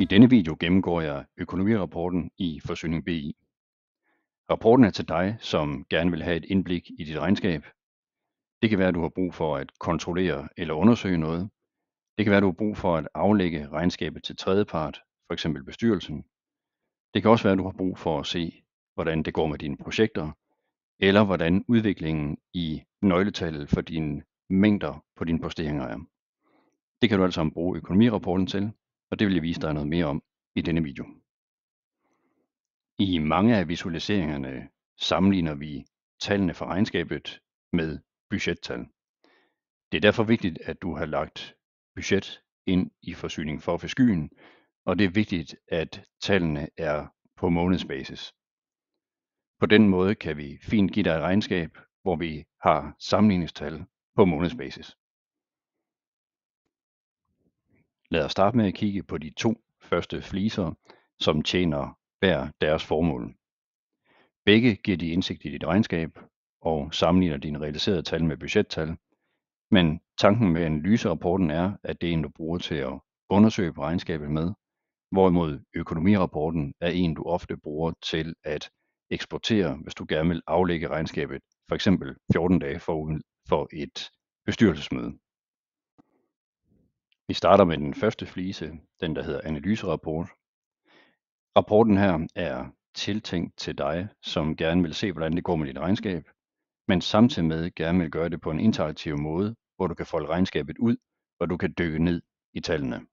I denne video gennemgår jeg økonomirapporten i Forsyning BI. Rapporten er til dig, som gerne vil have et indblik i dit regnskab. Det kan være, at du har brug for at kontrollere eller undersøge noget. Det kan være, at du har brug for at aflægge regnskabet til tredjepart, f.eks. bestyrelsen. Det kan også være, at du har brug for at se, hvordan det går med dine projekter, eller hvordan udviklingen i nøgletallet for dine mængder på dine posteringer er. Det kan du altså bruge økonomirapporten til, og det vil jeg vise dig noget mere om i denne video. I mange af visualiseringerne sammenligner vi tallene fra regnskabet med budgettal. Det er derfor vigtigt, at du har lagt budget ind i Forsyning for skyen, og det er vigtigt, at tallene er på månedsbasis. På den måde kan vi fint give dig et regnskab, hvor vi har sammenligningstal på månedsbasis. Lad os starte med at kigge på de to første fliser, som tjener hver deres formål. Begge giver de indsigt i dit regnskab og sammenligner dine realiserede tal med budgettal, men tanken med analyserapporten er, at det er en, du bruger til at undersøge på regnskabet med, hvorimod økonomirapporten er en, du ofte bruger til at eksportere, hvis du gerne vil aflægge regnskabet, f.eks. 14 dage forud for et bestyrelsesmøde. Vi starter med den første flise, den der hedder analyserapport. Rapporten her er tiltænkt til dig, som gerne vil se, hvordan det går med dit regnskab, men samtidig med gerne vil gøre det på en interaktiv måde, hvor du kan folde regnskabet ud, og du kan dykke ned i tallene.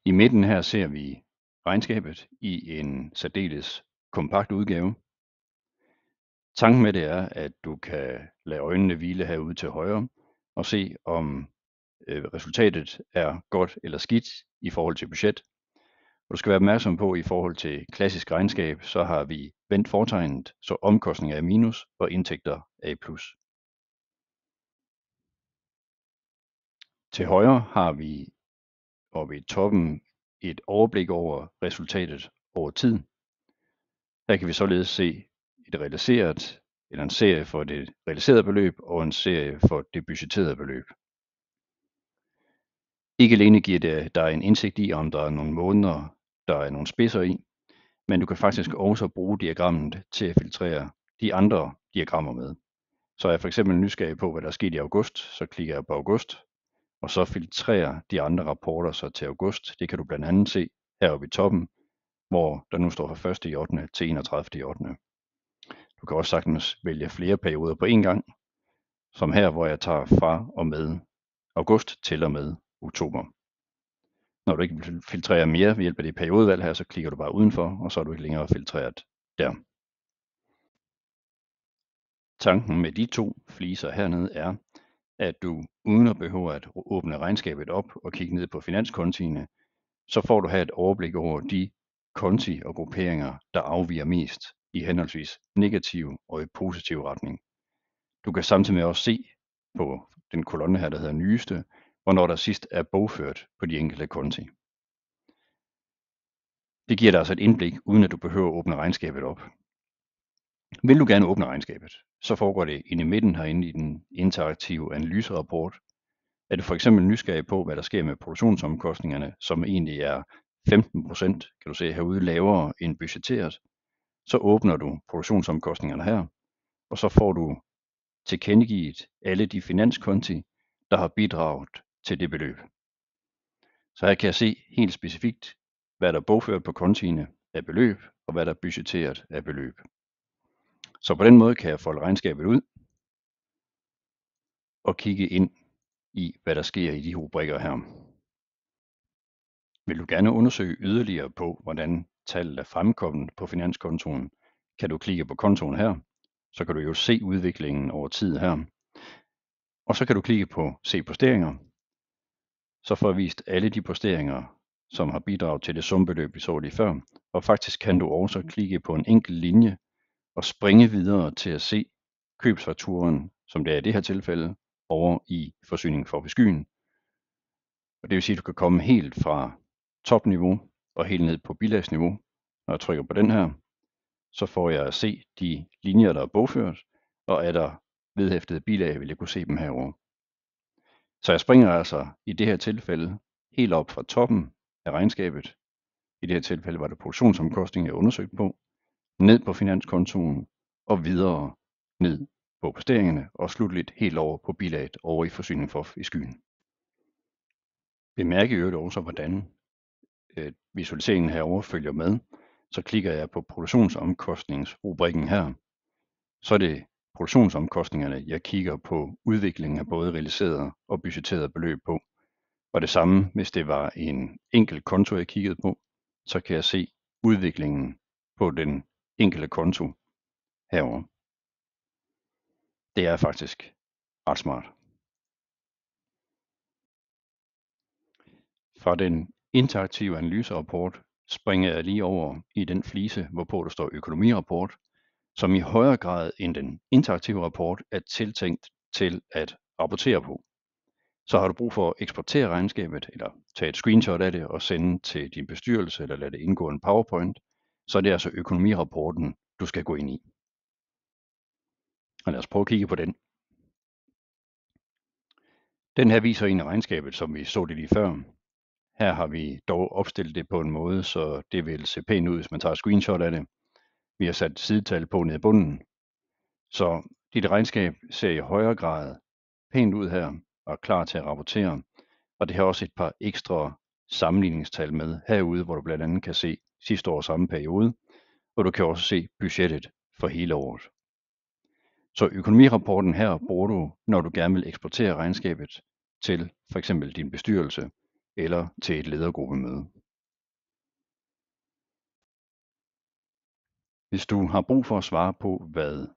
I midten her ser vi regnskabet i en særdeles kompakt udgave. Tanken med det er, at du kan lade øjnene hvile herude til højre og se, om resultatet er godt eller skidt i forhold til budget. Du skal være opmærksom på, at i forhold til klassisk regnskab, så har vi vendt fortegnet, så omkostninger er minus og indtægter er i plus. Til højre har vi oppe i toppen et overblik over resultatet over tid. Her kan vi således se et realiseret, eller en serie for det realiserede beløb og en serie for det budgetterede beløb. Ikke alene giver det dig en indsigt i, om der er nogle måneder, der er nogle spidser i, men du kan faktisk også bruge diagrammet til at filtrere de andre diagrammer med. Så er jeg for eksempel nysgerrig på, hvad der er sket i august, så klikker jeg på august, og så filtrerer de andre rapporter så til august. Det kan du blandt andet se heroppe i toppen, hvor der nu står fra 1. i 8. til 31. i 8. Du kan også sagtens vælge flere perioder på en gang, som her, hvor jeg tager fra og med august til og med oktober. Når du ikke vil filtrere mere ved hjælp af det periodevalg her, så klikker du bare udenfor, og så er du ikke længere filtreret der. Tanken med de to fliser hernede er, at du uden at behøve at åbne regnskabet op og kigge ned på finanskontiene, så får du her et overblik over de konti og grupperinger, der afviger mest i henholdsvis negativ og i positiv retning. Du kan samtidig med også se på den kolonne her, der hedder nyeste, hvornår der sidst er bogført på de enkelte konti. Det giver dig altså et indblik, uden at du behøver at åbne regnskabet op. Vil du gerne åbne regnskabet, så foregår det inde i midten herinde i den interaktive analyserapport. Er du for eksempel nysgerrig på, hvad der sker med produktionsomkostningerne, som egentlig er 15%, kan du se herude, lavere end budgetteret, så åbner du produktionsomkostningerne her, og så får du tilkendegivet alle de finanskonti, der har bidraget til det beløb. Så her kan jeg se helt specifikt, hvad der er bogført på kontiene af beløb, og hvad der er budgetteret af beløb. Så på den måde kan jeg folde regnskabet ud og kigge ind i, hvad der sker i de rubrikker her. Vil du gerne undersøge yderligere på, hvordan tallet er fremkommet på finanskontoen, kan du klikke på kontoen her, så kan du jo se udviklingen over tid her. Og så kan du klikke på se posteringer, så får jeg vist alle de posteringer, som har bidraget til det sumbeløb, vi så lige før. Og faktisk kan du også klikke på en enkelt linje og springe videre til at se købsfakturen, som det er i det her tilfælde, over i Forsyning for skyen. Og det vil sige, at du kan komme helt fra topniveau og helt ned på bilagsniveau. Når jeg trykker på den her, så får jeg at se de linjer, der er bogført, og er der vedhæftede bilag, vil jeg kunne se dem herovre. Så jeg springer altså i det her tilfælde helt op fra toppen af regnskabet. I det her tilfælde var det produktionsomkostninger, jeg undersøgte på, ned på finanskontoen og videre ned på posteringerne og slutligt helt over på bilaget over i forsyning for i skyen. Bemærk i øvrigt også, hvordan visualiseringen herovre følger med. Så klikker jeg på produktionsomkostningsrubrikken her. Så er det produktionsomkostningerne, jeg kigger på udviklingen af både realiserede og budgetterede beløb på. Og det samme, hvis det var en enkelt konto, jeg kiggede på, så kan jeg se udviklingen på den enkelte konto herovre. Det er faktisk ret smart. Fra den interaktive analyserapport springer jeg lige over i den flise, hvorpå der står økonomirapport, som i højere grad end den interaktive rapport er tiltænkt til at rapportere på. Så har du brug for at eksportere regnskabet, eller tage et screenshot af det og sende til din bestyrelse, eller lade det indgå en PowerPoint, så er det altså økonomirapporten, du skal gå ind i. Og lad os prøve at kigge på den. Den her viser en af regnskabet, som vi så det lige før. Her har vi dog opstillet det på en måde, så det vil se pænt ud, hvis man tager et screenshot af det. Vi har sat sidetal på nede i bunden. Så dit regnskab ser i højere grad pænt ud her og er klar til at rapportere. Og det har også et par ekstra sammenligningstal med herude, hvor du blandt andet kan se sidste år samme periode, og du kan også se budgettet for hele året. Så økonomirapporten her bruger du, når du gerne vil eksportere regnskabet til for eksempel din bestyrelse eller til et ledergruppemøde. Hvis du har brug for at svare på, hvad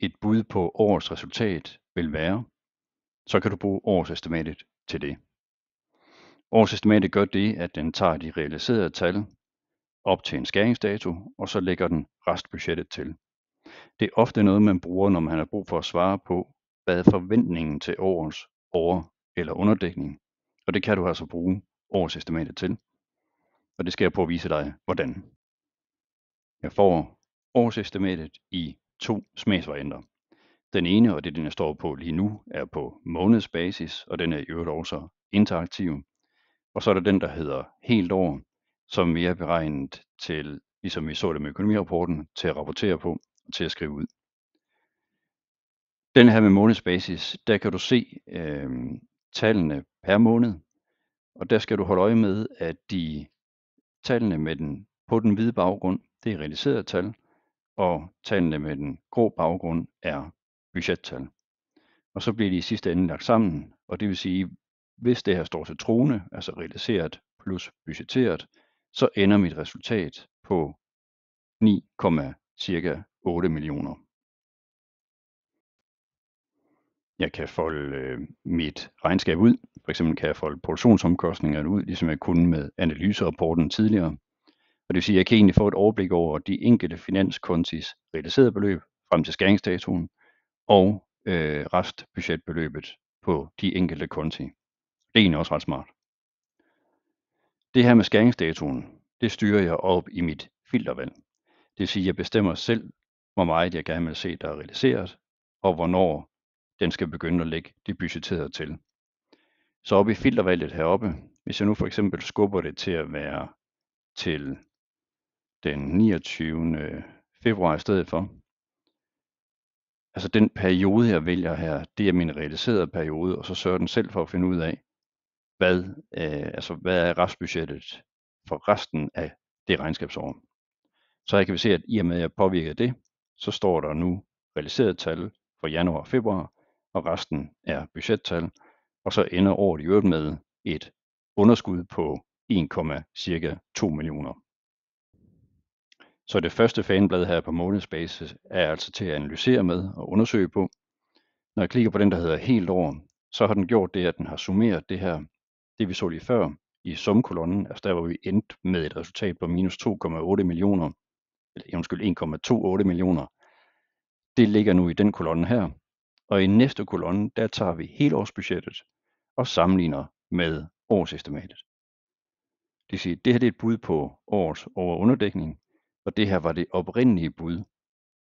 et bud på årets resultat vil være, så kan du bruge årsestimatet til det. Årsestimatet gør det, at den tager de realiserede tal op til en skæringsdato, og så lægger den restbudgettet til. Det er ofte noget, man bruger, når man har brug for at svare på, hvad er forventningen til årets over- eller underdækning. Og det kan du altså bruge årsestimatet til. Og det skal jeg prøve at vise dig, hvordan. Jeg får årsestimatet i 2 smagsvarianter. Den ene, og det er den, jeg står på lige nu, er på månedsbasis, og den er i øvrigt også interaktiv. Og så er der den, der hedder helt år, som mere er beregnet til, ligesom vi så det med økonomirapporten, til at rapportere på og til at skrive ud. Den her med månedsbasis, der kan du se tallene per måned, og der skal du holde øje med, at tallene med på den hvide baggrund, det er realiserede tal, og tallene med den grå baggrund er budgettal. Og så bliver de i sidste ende lagt sammen, og det vil sige, hvis det her står til troende, altså realiseret plus budgetteret, så ender mit resultat på 9,8 millioner. Jeg kan folde mit regnskab ud. For eksempel kan jeg folde produktionsomkostningerne ud, ligesom jeg kunne med analyserapporten tidligere. Og det vil sige, at jeg kan egentlig få et overblik over de enkelte finanskontis realiserede beløb frem til skæringsdatoen og restbudgetbeløbet på de enkelte konti. Det er egentlig også ret smart. Det her med skæringsdatoen, det styrer jeg op i mit filtervalg. Det vil sige, at jeg bestemmer selv, hvor meget jeg gerne vil se, der er realiseret, og hvornår den skal begynde at lægge det budgetterede til. Så oppe i filtervalget heroppe, hvis jeg nu for eksempel skubber det til at være til den 29. februar i stedet for, altså den periode, jeg vælger her, det er min realiserede periode, og så sørger den selv for at finde ud af, hvad er restbudgettet for resten af det regnskabsår. Så jeg kan se, at i og med at jeg påvirker det, så står der nu realiseret tal for januar og februar, og resten er budgettal, og så ender året i øvrigt med et underskud på 1,2 millioner. Så det første faneblad her på månedsbasis er altså til at analysere med og undersøge på. Når jeg klikker på den, der hedder helt år, så har den gjort det, at den har summeret det her, det vi så lige før, i sumkolonnen, altså der hvor vi endte med et resultat på minus 2,8 millioner, eller 1,28 millioner. Det ligger nu i den kolonne her, og i næste kolonne, der tager vi helårsbudgettet og sammenligner med årsestimatet. Det vil sige, at det her er et bud på års over- og underdækning, og det her var det oprindelige bud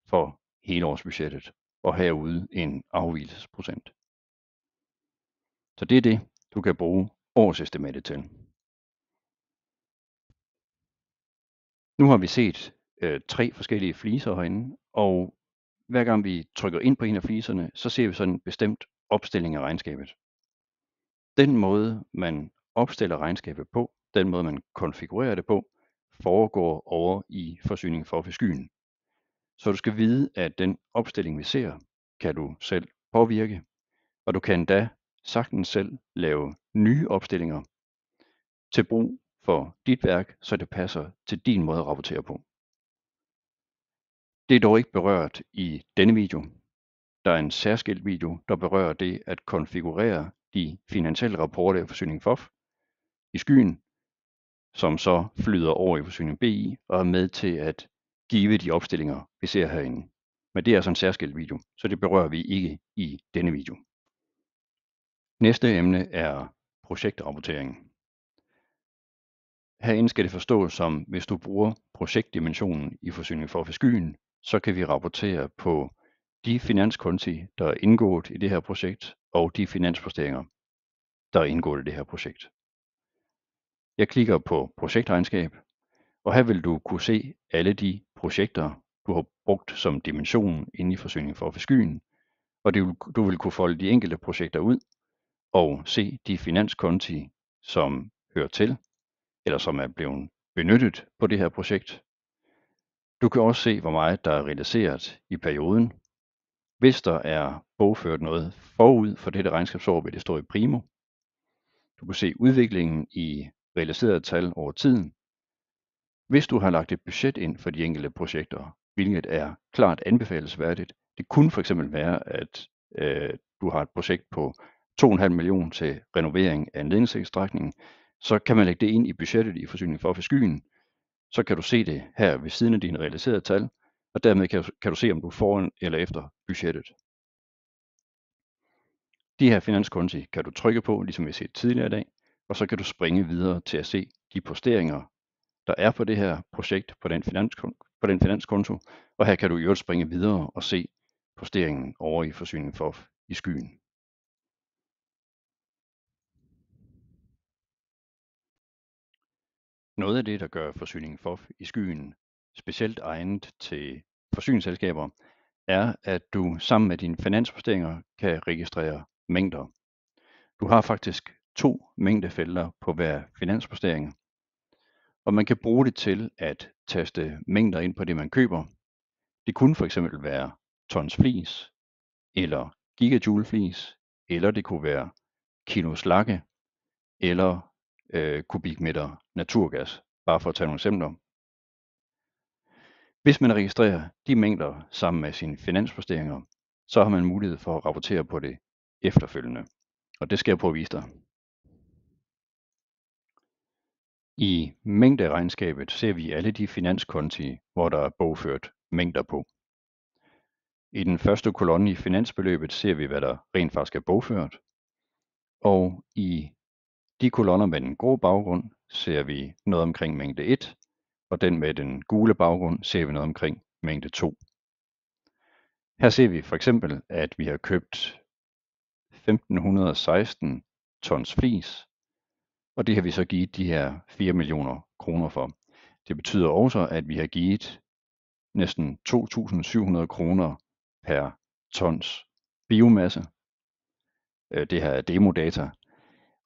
for helårsbudgettet, og herude en afvigelsesprocent. Så det er det, du kan bruge årsestimatet til. Nu har vi set 3 forskellige fliser herinde, og hver gang vi trykker ind på en af fliserne, så ser vi sådan en bestemt opstilling af regnskabet. Den måde, man opstiller regnskabet på, den måde, man konfigurerer det på, foregår over i Forsyning for skyen. Så du skal vide, at den opstilling, vi ser, kan du selv påvirke, og du kan endda sagtens selv lave nye opstillinger til brug for dit værk, så det passer til din måde at rapportere på. Det er dog ikke berørt i denne video. Der er en særskilt video, der berører det at konfigurere de finansielle rapporter i Forsyning FOF i skyen, som så flyder over i Forsyning BI og er med til at give de opstillinger, vi ser herinde. Men det er altså en særskilt video, så det berører vi ikke i denne video. Næste emne er projektrapportering. Herinde skal det forstås som, hvis du bruger projektdimensionen i Forsyning for skyen, så kan vi rapportere på de finanskonti, der er indgået i det her projekt, og de finansposteringer, der er indgået i det her projekt. Jeg klikker på projektregnskab, og her vil du kunne se alle de projekter, du har brugt som dimension inde i Forsyning for skyen, og du vil kunne folde de enkelte projekter ud og se de finanskonti, som hører til, eller som er blevet benyttet på det her projekt. Du kan også se, hvor meget der er realiseret i perioden. Hvis der er bogført noget forud for dette regnskabsår, vil det stå i primo. Du kan se udviklingen i realiserede tal over tiden. Hvis du har lagt et budget ind for de enkelte projekter, hvilket er klart anbefalesværdigt, det kunne fx være, at du har et projekt på 2,5 millioner til renovering af en ledningsstrækning, så kan man lægge det ind i budgettet i Forsyning for skyen. Så kan du se det her ved siden af dine realiserede tal, og dermed kan du se, om du er foran eller efter budgettet. De her finanskonti kan du trykke på, ligesom vi har set tidligere i dag, og så kan du springe videre til at se de posteringer, der er på det her projekt på den finanskonto, og her kan du i øvrigt springe videre og se posteringen over i Forsyning for i skyen. Noget af det, der gør Forsyning for i skyen specielt egnet til forsyningsselskaber, er, at du sammen med dine finansposteringer kan registrere mængder. Du har faktisk 2 mængdefelter på hver finanspostering, og man kan bruge det til at taste mængder ind på det, man køber. Det kunne for eksempel være tons flis, eller gigajoule flis, eller det kunne være kilo slakke, eller kubikmeter naturgas, bare for at tage nogle eksempler. Hvis man registrerer de mængder sammen med sine finansposteringer, så har man mulighed for at rapportere på det efterfølgende. Og det skal jeg prøve at vise dig. I mængderegnskabet ser vi alle de finanskonti, hvor der er bogført mængder på. I den første kolonne i finansbeløbet ser vi, hvad der rent faktisk er bogført. Og i de kolonner med den grå baggrund ser vi noget omkring mængde 1, og den med den gule baggrund ser vi noget omkring mængde 2. Her ser vi for eksempel, at vi har købt 1516 tons flis, og det har vi så givet de her 4 millioner kroner for. Det betyder også, at vi har givet næsten 2.700 kroner per tons biomasse. Det her er demodata.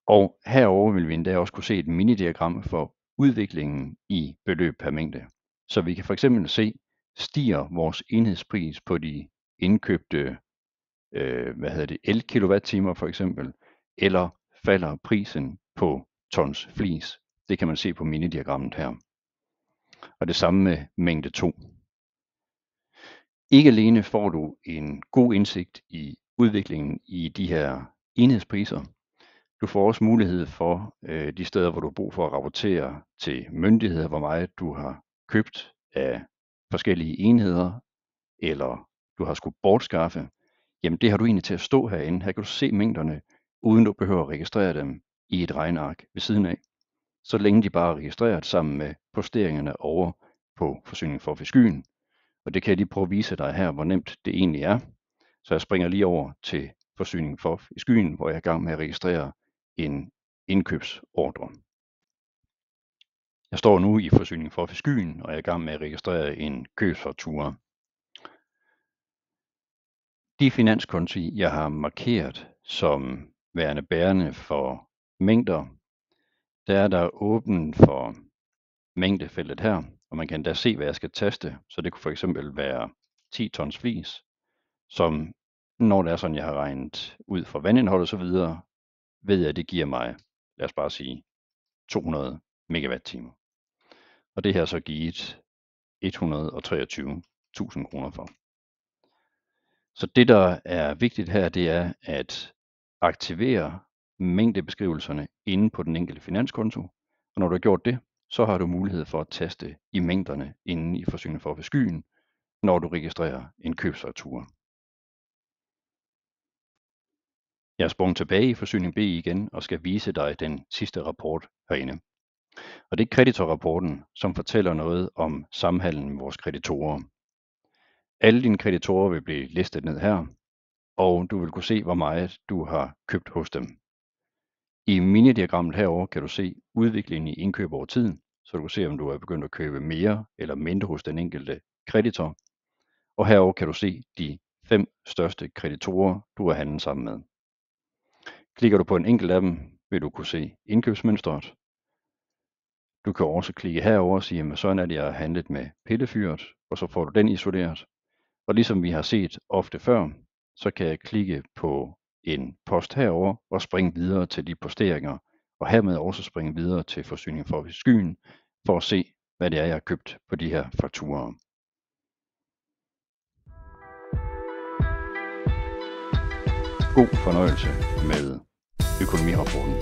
Og herover vil vi endda også kunne se et minidiagram for udviklingen i beløb per mængde. Så vi kan for eksempel se, stiger vores enhedspris på de indkøbte el-kilowattimer for eksempel, eller falder prisen på tons flis. Det kan man se på minidiagrammet her. Og det samme med mængde 2. Ikke alene får du en god indsigt i udviklingen i de her enhedspriser, du får også mulighed for de steder, hvor du har brug for at rapportere til myndigheder, hvor meget du har købt af forskellige enheder, eller du har skulle bortskaffe. Jamen det har du egentlig til at stå herinde. Her kan du se mængderne, uden du behøver at registrere dem i et regneark ved siden af. Så længe de bare er registreret sammen med posteringerne over på Forsyning for skyen. Og det kan jeg lige prøve at vise dig her, hvor nemt det egentlig er. Så jeg springer lige over til Forsyning for skyen, hvor jeg er i gang med at registrere en indkøbsordre. Jeg står nu i Forsyning for Skyen, og jeg er i gang med at registrere en købsfaktura. De finanskonti, jeg har markeret som værende bærende for mængder, der er der åbent for mængdefeltet her, og man kan da se, hvad jeg skal taste. Så det kunne for eksempel være 10 tons flis, som når det er sådan, jeg har regnet ud for vandindhold og så videre, ved jeg, at det giver mig, lad os bare sige, 200 megawatt-timer. Og det her så givet 123.000 kroner for. Så det, der er vigtigt her, det er at aktivere mængdebeskrivelserne inde på den enkelte finanskonto. Og når du har gjort det, så har du mulighed for at taste i mængderne inde i Forsyning for Skyen, når du registrerer en købsfaktura. Jeg er sprunget tilbage i Forsyning B igen og skal vise dig den sidste rapport herinde. Og det er kreditorrapporten, som fortæller noget om samhandlen med vores kreditorer. Alle dine kreditorer vil blive listet ned her, og du vil kunne se, hvor meget du har købt hos dem. I minidiagrammet herover kan du se udviklingen i indkøb over tiden, så du kan se, om du er begyndt at købe mere eller mindre hos den enkelte kreditor. Og herover kan du se de 5 største kreditorer, du har handlet sammen med. Klikker du på en enkelt af dem, vil du kunne se indkøbsmønstret. Du kan også klikke herover og sige, at sådan er det, jeg har handlet med pillefyret, og så får du den isoleret. Og ligesom vi har set ofte før, så kan jeg klikke på en post herover og springe videre til de posteringer, og hermed også springe videre til Forsyning for Skyen, for at se, hvad det er, jeg har købt på de her fakturer. God fornøjelse med økonomirapporten.